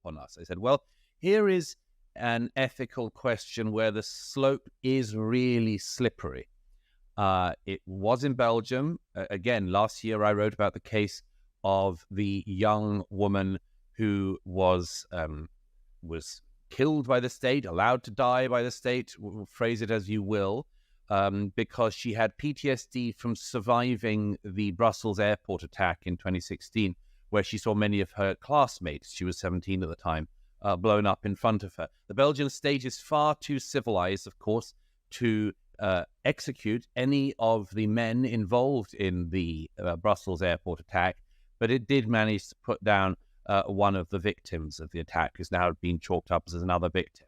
on us. I said, well, here is an ethical question where the slope is really slippery. It was in Belgium. Again, last year I wrote about the case of the young woman who was killed by the state, allowed to die by the state, phrase it as you will, because she had PTSD from surviving the Brussels airport attack in 2016, where she saw many of her classmates, she was 17 at the time, blown up in front of her. The Belgian state is far too civilized, of course, to execute any of the men involved in the Brussels airport attack, but it did manage to put down one of the victims of the attack, who's now been chalked up as another victim.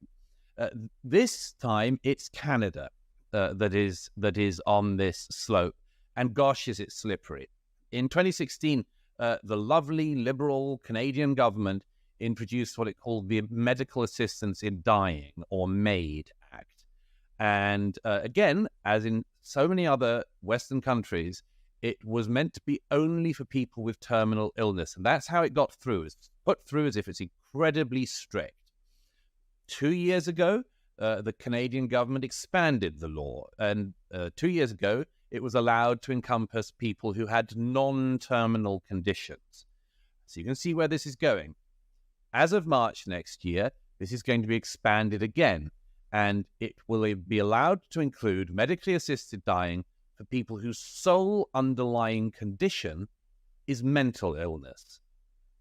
This time, it's Canada that is on this slope, and gosh, is it slippery. In 2016, the lovely Liberal Canadian government introduced what it called the Medical Assistance in Dying, or MAID Act. And again, as in so many other Western countries, it was meant to be only for people with terminal illness. And that's how it got through. It's put through as if it's incredibly strict. 2 years ago, the Canadian government expanded the law. And 2 years ago, it was allowed to encompass people who had non-terminal conditions. So you can see where this is going. As of March next year, this is going to be expanded again. And it will be allowed to include medically assisted dying for people whose sole underlying condition is mental illness.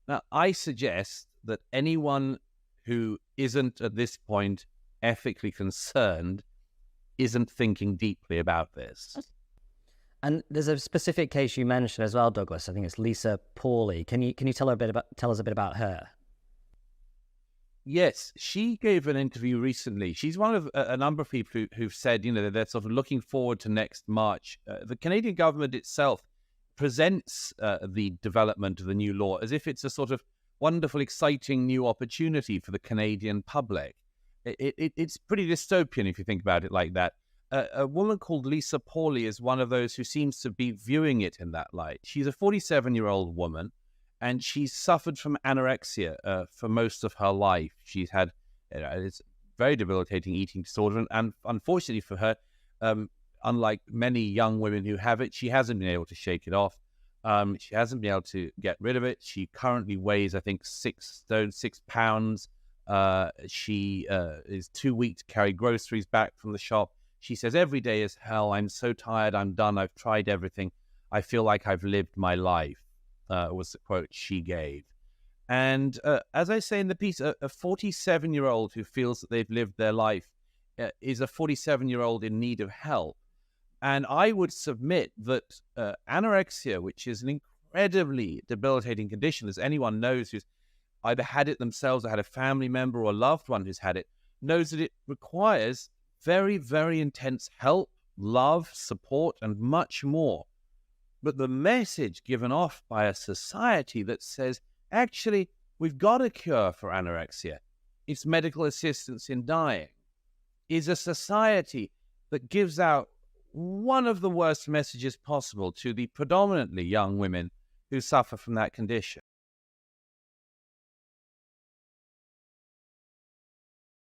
Now, I suggest that anyone who isn't at this point ethically concerned isn't thinking deeply about this. And there's a specific case you mentioned as well, Douglas. I think it's Lisa Pawley. Can you tell us a bit about her? Yes, she gave an interview recently. She's one of a number of people who've said, they're sort of looking forward to next March. The Canadian government itself presents the development of the new law as if it's a sort of wonderful, exciting new opportunity for the Canadian public. It's pretty dystopian if you think about it like that. A woman called Lisa Pawley is one of those who seems to be viewing it in that light. She's a 47-year-old woman, and she's suffered from anorexia for most of her life. She's had it's very debilitating eating disorder, and unfortunately for her, unlike many young women who have it, she hasn't been able to shake it off. She hasn't been able to get rid of it. She currently weighs, I think, 6 stone, 6 pounds. She is too weak to carry groceries back from the shop. She says, every day is hell. I'm so tired. I'm done. I've tried everything. I feel like I've lived my life. Was the quote she gave. And as I say in the piece, a 47-year-old who feels that they've lived their life is a 47-year-old in need of help. And I would submit that anorexia, which is an incredibly debilitating condition, as anyone knows who's either had it themselves or had a family member or a loved one who's had it, knows that it requires very, very intense help, love, support, and much more. But the message given off by a society that says, actually, we've got a cure for anorexia, it's medical assistance in dying, is a society that gives out one of the worst messages possible to the predominantly young women who suffer from that condition.